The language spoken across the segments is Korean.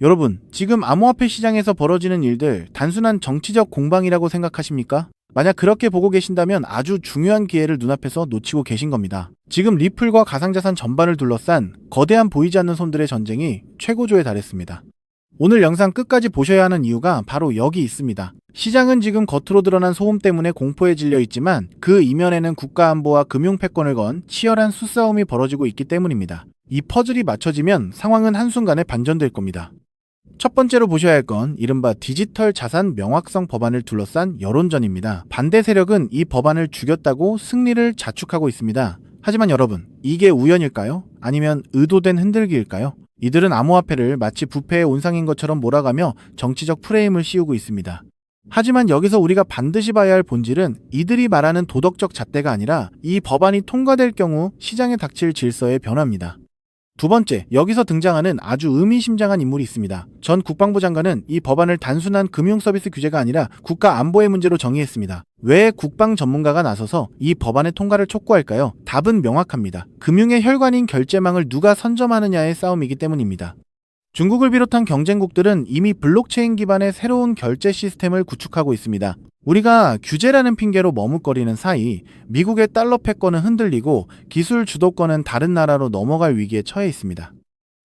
여러분, 지금 암호화폐 시장에서 벌어지는 일들 단순한 정치적 공방이라고 생각하십니까? 만약 그렇게 보고 계신다면 아주 중요한 기회를 눈앞에서 놓치고 계신 겁니다. 지금 리플과 가상자산 전반을 둘러싼 거대한 보이지 않는 손들의 전쟁이 최고조에 달했습니다. 오늘 영상 끝까지 보셔야 하는 이유가 바로 여기 있습니다. 시장은 지금 겉으로 드러난 소음 때문에 공포에 질려 있지만 그 이면에는 국가안보와 금융패권을 건 치열한 수싸움이 벌어지고 있기 때문입니다. 이 퍼즐이 맞춰지면 상황은 한순간에 반전될 겁니다. 첫 번째로 보셔야 할 건 이른바 디지털 자산 명확성 법안을 둘러싼 여론전입니다. 반대 세력은 이 법안을 죽였다고 승리를 자축하고 있습니다. 하지만 여러분, 이게 우연일까요? 아니면 의도된 흔들기일까요? 이들은 암호화폐를 마치 부패의 온상인 것처럼 몰아가며 정치적 프레임을 씌우고 있습니다. 하지만 여기서 우리가 반드시 봐야 할 본질은 이들이 말하는 도덕적 잣대가 아니라 이 법안이 통과될 경우 시장에 닥칠 질서의 변화입니다. 두 번째, 여기서 등장하는 아주 의미심장한 인물이 있습니다. 전 국방부 장관은 이 법안을 단순한 금융서비스 규제가 아니라 국가 안보의 문제로 정의했습니다. 왜 국방 전문가가 나서서 이 법안의 통과를 촉구할까요? 답은 명확합니다. 금융의 혈관인 결제망을 누가 선점하느냐의 싸움이기 때문입니다. 중국을 비롯한 경쟁국들은 이미 블록체인 기반의 새로운 결제 시스템을 구축하고 있습니다. 우리가 규제라는 핑계로 머뭇거리는 사이 미국의 달러 패권은 흔들리고 기술 주도권은 다른 나라로 넘어갈 위기에 처해 있습니다.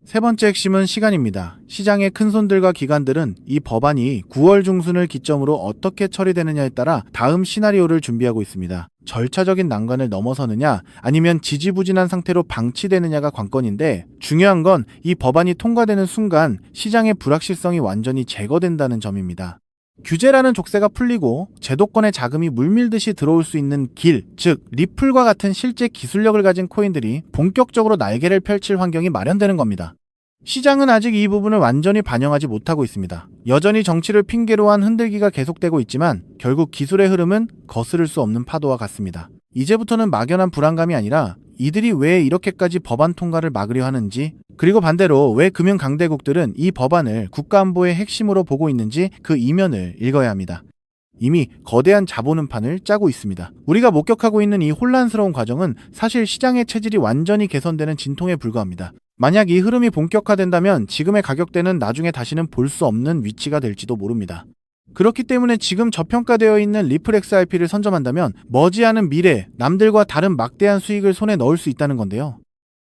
세 번째 핵심은 시간입니다. 시장의 큰손들과 기관들은 이 법안이 9월 중순을 기점으로 어떻게 처리되느냐에 따라 다음 시나리오를 준비하고 있습니다. 절차적인 난관을 넘어서느냐 아니면 지지부진한 상태로 방치되느냐가 관건인데 중요한 건 이 법안이 통과되는 순간 시장의 불확실성이 완전히 제거된다는 점입니다. 규제라는 족쇄가 풀리고 제도권의 자금이 물밀듯이 들어올 수 있는 길, 즉 리플과 같은 실제 기술력을 가진 코인들이 본격적으로 날개를 펼칠 환경이 마련되는 겁니다. 시장은 아직 이 부분을 완전히 반영하지 못하고 있습니다. 여전히 정치를 핑계로 한 흔들기가 계속되고 있지만 결국 기술의 흐름은 거스를 수 없는 파도와 같습니다. 이제부터는 막연한 불안감이 아니라 이들이 왜 이렇게까지 법안 통과를 막으려 하는지, 그리고 반대로 왜 금융 강대국들은 이 법안을 국가안보의 핵심으로 보고 있는지 그 이면을 읽어야 합니다. 이미 거대한 자본 음판을 짜고 있습니다. 우리가 목격하고 있는 이 혼란스러운 과정은 사실 시장의 체질이 완전히 개선되는 진통에 불과합니다. 만약 이 흐름이 본격화된다면 지금의 가격대는 나중에 다시는 볼 수 없는 위치가 될지도 모릅니다. 그렇기 때문에 지금 저평가되어 있는 리플 XRP를 선점한다면 머지않은 미래 남들과 다른 막대한 수익을 손에 넣을 수 있다는 건데요.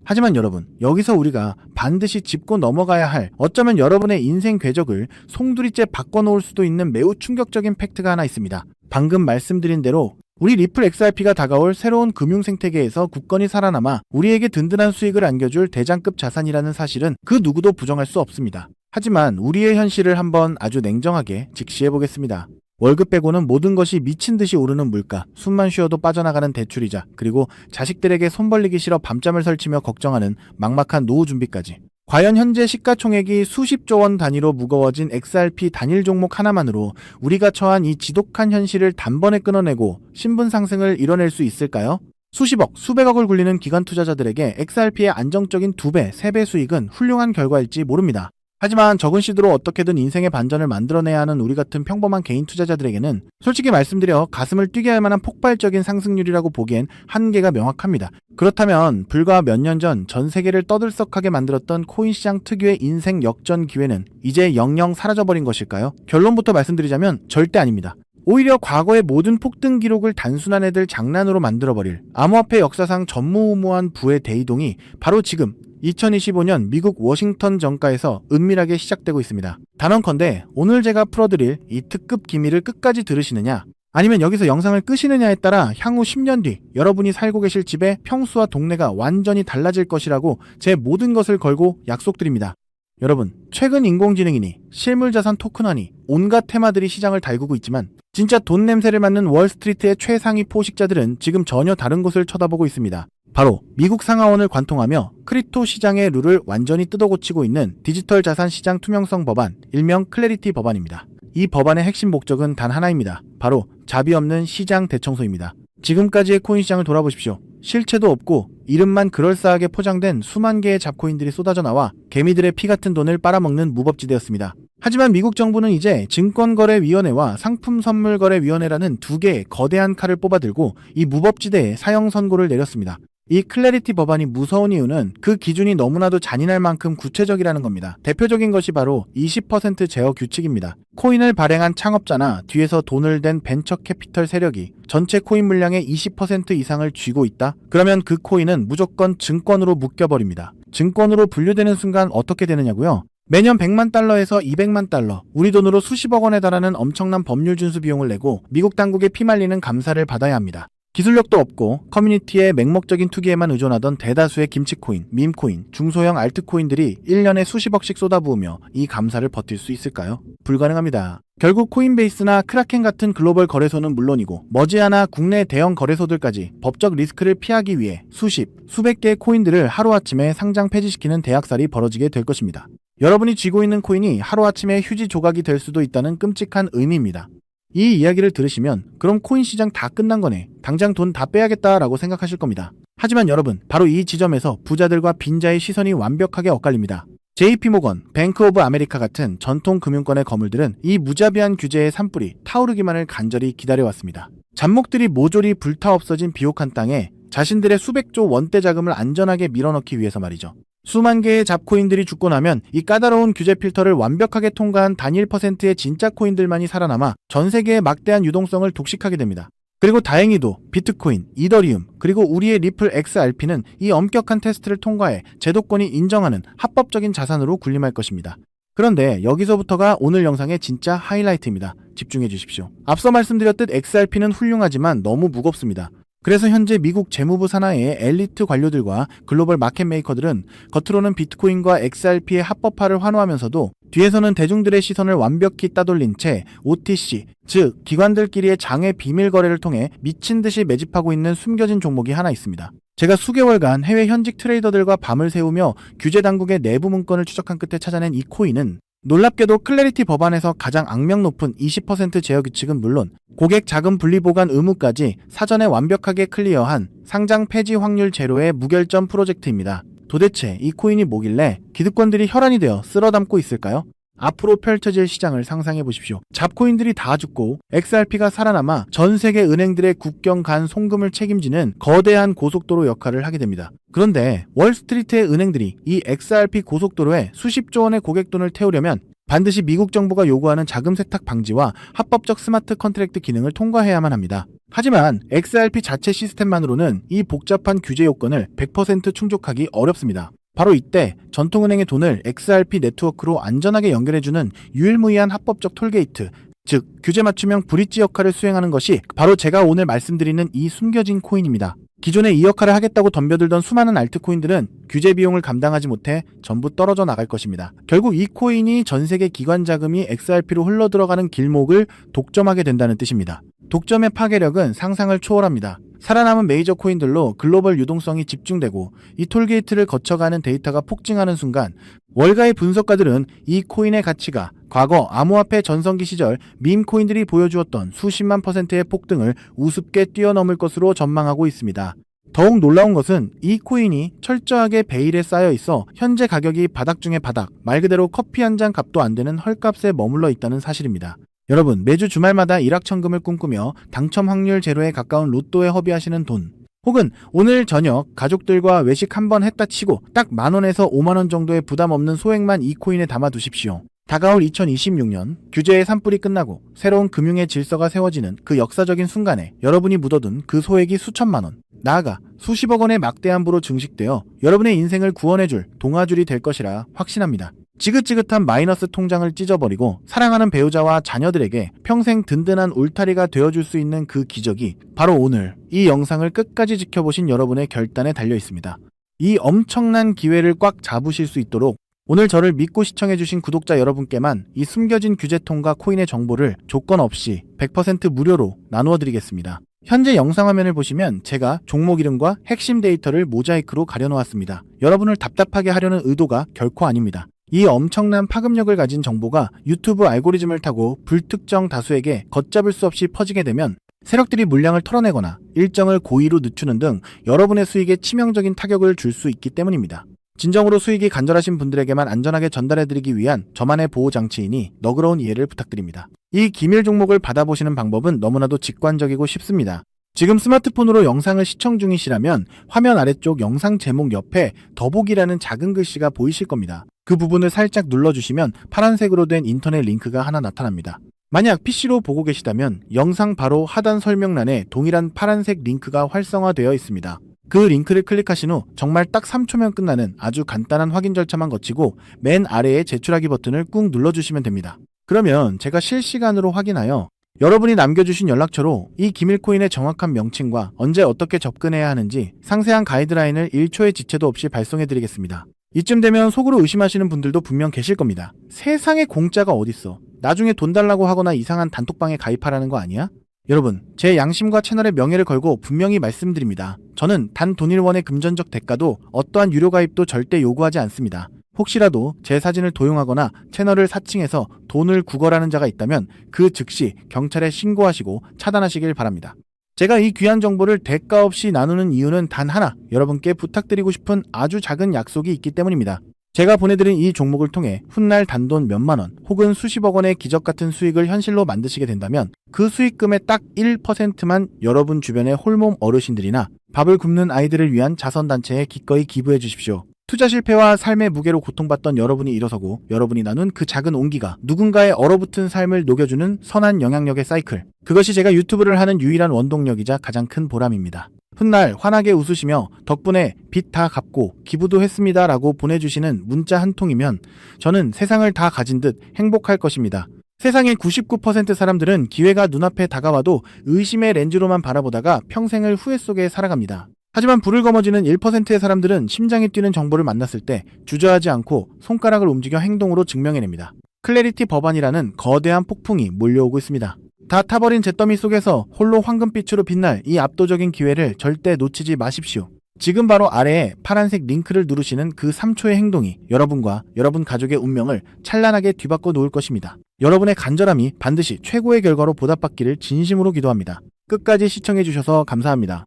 하지만 여러분, 여기서 우리가 반드시 짚고 넘어가야 할, 어쩌면 여러분의 인생 궤적을 송두리째 바꿔놓을 수도 있는 매우 충격적인 팩트가 하나 있습니다. 방금 말씀드린 대로 우리 리플 XRP가 다가올 새로운 금융 생태계에서 굳건히 살아남아 우리에게 든든한 수익을 안겨줄 대장급 자산이라는 사실은 그 누구도 부정할 수 없습니다. 하지만 우리의 현실을 한번 아주 냉정하게 직시해보겠습니다. 월급 빼고는 모든 것이 미친 듯이 오르는 물가, 숨만 쉬어도 빠져나가는 대출이자, 그리고 자식들에게 손 벌리기 싫어 밤잠을 설치며 걱정하는 막막한 노후 준비까지. 과연 현재 시가총액이 수십조 원 단위로 무거워진 XRP 단일 종목 하나만으로 우리가 처한 이 지독한 현실을 단번에 끊어내고 신분 상승을 이뤄낼 수 있을까요? 수십억, 수백억을 굴리는 기관 투자자들에게 XRP의 안정적인 2배, 3배 수익은 훌륭한 결과일지 모릅니다. 하지만 적은 시드로 어떻게든 인생의 반전을 만들어내야 하는 우리 같은 평범한 개인 투자자들에게는 솔직히 말씀드려 가슴을 뛰게 할 만한 폭발적인 상승률이라고 보기엔 한계가 명확합니다. 그렇다면 불과 몇 년 전 전 세계를 떠들썩하게 만들었던 코인 시장 특유의 인생 역전 기회는 이제 영영 사라져버린 것일까요? 결론부터 말씀드리자면 절대 아닙니다. 오히려 과거의 모든 폭등 기록을 단순한 애들 장난으로 만들어버릴 암호화폐 역사상 전무후무한 부의 대이동이 바로 지금 2025년 미국 워싱턴 정가에서 은밀하게 시작되고 있습니다. 단언컨대 오늘 제가 풀어드릴 이 특급 기밀을 끝까지 들으시느냐, 아니면 여기서 영상을 끄시느냐에 따라 향후 10년 뒤 여러분이 살고 계실 집의 평수와 동네가 완전히 달라질 것이라고 제 모든 것을 걸고 약속드립니다. 여러분, 최근 인공지능이니 실물자산 토큰화니 온갖 테마들이 시장을 달구고 있지만 진짜 돈 냄새를 맡는 월스트리트의 최상위 포식자들은 지금 전혀 다른 곳을 쳐다보고 있습니다. 바로 미국 상하원을 관통하며 크립토 시장의 룰을 완전히 뜯어고치고 있는 디지털 자산 시장 투명성 법안, 일명 클래리티 법안입니다. 이 법안의 핵심 목적은 단 하나입니다. 바로 자비 없는 시장 대청소입니다. 지금까지의 코인 시장을 돌아보십시오. 실체도 없고 이름만 그럴싸하게 포장된 수만 개의 잡코인들이 쏟아져 나와 개미들의 피 같은 돈을 빨아먹는 무법지대였습니다. 하지만 미국 정부는 이제 증권거래위원회와 상품선물거래위원회라는 두 개의 거대한 칼을 뽑아들고 이 무법지대에 사형 선고를 내렸습니다. 이 클래리티 법안이 무서운 이유는 그 기준이 너무나도 잔인할 만큼 구체적이라는 겁니다. 대표적인 것이 바로 20% 제어 규칙입니다. 코인을 발행한 창업자나 뒤에서 돈을 댄 벤처 캐피털 세력이 전체 코인 물량의 20% 이상을 쥐고 있다? 그러면 그 코인은 무조건 증권으로 묶여버립니다. 증권으로 분류되는 순간 어떻게 되느냐고요? 매년 100만 달러에서 200만 달러, 우리 돈으로 수십억 원에 달하는 엄청난 법률 준수 비용을 내고 미국 당국에 피말리는 감사를 받아야 합니다. 기술력도 없고 커뮤니티의 맹목적인 투기에만 의존하던 대다수의 김치코인, 밈코인, 중소형 알트코인들이 1년에 수십억씩 쏟아부으며 이 감사를 버틸 수 있을까요? 불가능합니다. 결국 코인베이스나 크라켄 같은 글로벌 거래소는 물론이고 머지않아 국내 대형 거래소들까지 법적 리스크를 피하기 위해 수십, 수백 개의 코인들을 하루아침에 상장 폐지시키는 대학살이 벌어지게 될 것입니다. 여러분이 쥐고 있는 코인이 하루아침에 휴지 조각이 될 수도 있다는 끔찍한 의미입니다. 이 이야기를 들으시면 그럼 코인 시장 다 끝난 거네, 당장 돈 다 빼야겠다라고 생각하실 겁니다. 하지만 여러분, 바로 이 지점에서 부자들과 빈자의 시선이 완벽하게 엇갈립니다. JP모건, 뱅크 오브 아메리카 같은 전통 금융권의 거물들은 이 무자비한 규제의 산불이 타오르기만을 간절히 기다려왔습니다. 잡목들이 모조리 불타 없어진 비옥한 땅에 자신들의 수백조 원대 자금을 안전하게 밀어넣기 위해서 말이죠. 수만 개의 잡코인들이 죽고 나면 이 까다로운 규제 필터를 완벽하게 통과한 단일 %의 진짜 코인들만이 살아남아 전 세계의 막대한 유동성을 독식하게 됩니다. 그리고 다행히도 비트코인, 이더리움, 그리고 우리의 리플 XRP는 이 엄격한 테스트를 통과해 제도권이 인정하는 합법적인 자산으로 군림할 것입니다. 그런데 여기서부터가 오늘 영상의 진짜 하이라이트입니다. 집중해 주십시오. 앞서 말씀드렸듯 XRP는 훌륭하지만 너무 무겁습니다. 그래서 현재 미국 재무부 산하의 엘리트 관료들과 글로벌 마켓 메이커들은 겉으로는 비트코인과 XRP의 합법화를 환호하면서도 뒤에서는 대중들의 시선을 완벽히 따돌린 채 OTC, 즉 기관들끼리의 장외 비밀 거래를 통해 미친 듯이 매집하고 있는 숨겨진 종목이 하나 있습니다. 제가 수개월간 해외 현직 트레이더들과 밤을 새우며 규제 당국의 내부 문건을 추적한 끝에 찾아낸 이 코인은 놀랍게도 클래리티 법안에서 가장 악명 높은 20% 제어 규칙은 물론 고객 자금 분리 보관 의무까지 사전에 완벽하게 클리어한 상장 폐지 확률 제로의 무결점 프로젝트입니다. 도대체 이 코인이 뭐길래 기득권들이 혈안이 되어 쓸어담고 있을까요? 앞으로 펼쳐질 시장을 상상해 보십시오. 잡코인들이 다 죽고 XRP가 살아남아 전 세계 은행들의 국경 간 송금을 책임지는 거대한 고속도로 역할을 하게 됩니다. 그런데 월스트리트의 은행들이 이 XRP 고속도로에 수십조 원의 고객돈을 태우려면 반드시 미국 정부가 요구하는 자금 세탁 방지와 합법적 스마트 컨트랙트 기능을 통과해야만 합니다. 하지만 XRP 자체 시스템만으로는 이 복잡한 규제 요건을 100% 충족하기 어렵습니다. 바로 이때 전통은행의 돈을 XRP 네트워크로 안전하게 연결해주는 유일무이한 합법적 톨게이트, 즉 규제 맞춤형 브릿지 역할을 수행하는 것이 바로 제가 오늘 말씀드리는 이 숨겨진 코인입니다. 기존에 이 역할을 하겠다고 덤벼들던 수많은 알트코인들은 규제 비용을 감당하지 못해 전부 떨어져 나갈 것입니다. 결국 이 코인이 전 세계 기관 자금이 XRP로 흘러들어가는 길목을 독점하게 된다는 뜻입니다. 독점의 파괴력은 상상을 초월합니다. 살아남은 메이저 코인들로 글로벌 유동성이 집중되고 이 톨게이트를 거쳐가는 데이터가 폭증하는 순간 월가의 분석가들은 이 코인의 가치가 과거 암호화폐 전성기 시절 밈코인들이 보여주었던 수십만 %의 폭등을 우습게 뛰어넘을 것으로 전망하고 있습니다. 더욱 놀라운 것은 이 코인이 철저하게 베일에 쌓여 있어 현재 가격이 바닥 중의 바닥, 말 그대로 커피 한 잔 값도 안 되는 헐값에 머물러 있다는 사실입니다. 여러분, 매주 주말마다 일확천금을 꿈꾸며 당첨 확률 제로에 가까운 로또에 허비하시는 돈, 혹은 오늘 저녁 가족들과 외식 한번 했다 치고 딱 10,000원에서 50,000원 정도의 부담 없는 소액만 이 코인에 담아두십시오. 다가올 2026년 규제의 산불이 끝나고 새로운 금융의 질서가 세워지는 그 역사적인 순간에 여러분이 묻어둔 그 소액이 수천만 원, 나아가 수십억 원의 막대한 부로 증식되어 여러분의 인생을 구원해줄 동아줄이 될 것이라 확신합니다. 지긋지긋한 마이너스 통장을 찢어버리고 사랑하는 배우자와 자녀들에게 평생 든든한 울타리가 되어줄 수 있는 그 기적이 바로 오늘 이 영상을 끝까지 지켜보신 여러분의 결단에 달려 있습니다. 이 엄청난 기회를 꽉 잡으실 수 있도록 오늘 저를 믿고 시청해주신 구독자 여러분께만 이 숨겨진 규제통과 코인의 정보를 조건 없이 100% 무료로 나누어 드리겠습니다. 현재 영상 화면을 보시면 제가 종목 이름과 핵심 데이터를 모자이크로 가려놓았습니다. 여러분을 답답하게 하려는 의도가 결코 아닙니다. 이 엄청난 파급력을 가진 정보가 유튜브 알고리즘을 타고 불특정 다수에게 걷잡을 수 없이 퍼지게 되면 세력들이 물량을 털어내거나 일정을 고의로 늦추는 등 여러분의 수익에 치명적인 타격을 줄 수 있기 때문입니다. 진정으로 수익이 간절하신 분들에게만 안전하게 전달해드리기 위한 저만의 보호장치이니 너그러운 이해를 부탁드립니다. 이 기밀 종목을 받아보시는 방법은 너무나도 직관적이고 쉽습니다. 지금 스마트폰으로 영상을 시청 중이시라면 화면 아래쪽 영상 제목 옆에 더보기라는 작은 글씨가 보이실 겁니다. 그 부분을 살짝 눌러주시면 파란색으로 된 인터넷 링크가 하나 나타납니다. 만약 PC로 보고 계시다면 영상 바로 하단 설명란에 동일한 파란색 링크가 활성화되어 있습니다. 그 링크를 클릭하신 후 정말 딱 3초면 끝나는 아주 간단한 확인 절차만 거치고 맨 아래에 제출하기 버튼을 꾹 눌러주시면 됩니다. 그러면 제가 실시간으로 확인하여 여러분이 남겨주신 연락처로 이 기밀코인의 정확한 명칭과 언제 어떻게 접근해야 하는지 상세한 가이드라인을 1초의 지체도 없이 발송해드리겠습니다. 이쯤 되면 속으로 의심하시는 분들도 분명 계실 겁니다. 세상에 공짜가 어딨어. 나중에 돈 달라고 하거나 이상한 단톡방에 가입하라는 거 아니야? 여러분, 제 양심과 채널의 명예를 걸고 분명히 말씀드립니다. 저는 단 돈일원의 금전적 대가도 어떠한 유료 가입도 절대 요구하지 않습니다. 혹시라도 제 사진을 도용하거나 채널을 사칭해서 돈을 구걸하는 자가 있다면 그 즉시 경찰에 신고하시고 차단하시길 바랍니다. 제가 이 귀한 정보를 대가 없이 나누는 이유는 단 하나, 여러분께 부탁드리고 싶은 아주 작은 약속이 있기 때문입니다. 제가 보내드린 이 종목을 통해 훗날 단돈 몇만 원 혹은 수십억 원의 기적 같은 수익을 현실로 만드시게 된다면 그 수익금의 딱 1%만 여러분 주변의 홀몸 어르신들이나 밥을 굶는 아이들을 위한 자선단체에 기꺼이 기부해 주십시오. 투자 실패와 삶의 무게로 고통받던 여러분이 일어서고 여러분이 나눈 그 작은 온기가 누군가의 얼어붙은 삶을 녹여주는 선한 영향력의 사이클. 그것이 제가 유튜브를 하는 유일한 원동력이자 가장 큰 보람입니다. 훗날 환하게 웃으시며 덕분에 빚 다 갚고 기부도 했습니다 라고 보내주시는 문자 한 통이면 저는 세상을 다 가진 듯 행복할 것입니다. 세상의 99% 사람들은 기회가 눈앞에 다가와도 의심의 렌즈로만 바라보다가 평생을 후회 속에 살아갑니다. 하지만 불을 거머쥐는 1%의 사람들은 심장이 뛰는 정보를 만났을 때 주저하지 않고 손가락을 움직여 행동으로 증명해냅니다. 클래리티 법안이라는 거대한 폭풍이 몰려오고 있습니다. 다 타버린 잿더미 속에서 홀로 황금빛으로 빛날 이 압도적인 기회를 절대 놓치지 마십시오. 지금 바로 아래에 파란색 링크를 누르시는 그 3초의 행동이 여러분과 여러분 가족의 운명을 찬란하게 뒤바꿔 놓을 것입니다. 여러분의 간절함이 반드시 최고의 결과로 보답받기를 진심으로 기도합니다. 끝까지 시청해주셔서 감사합니다.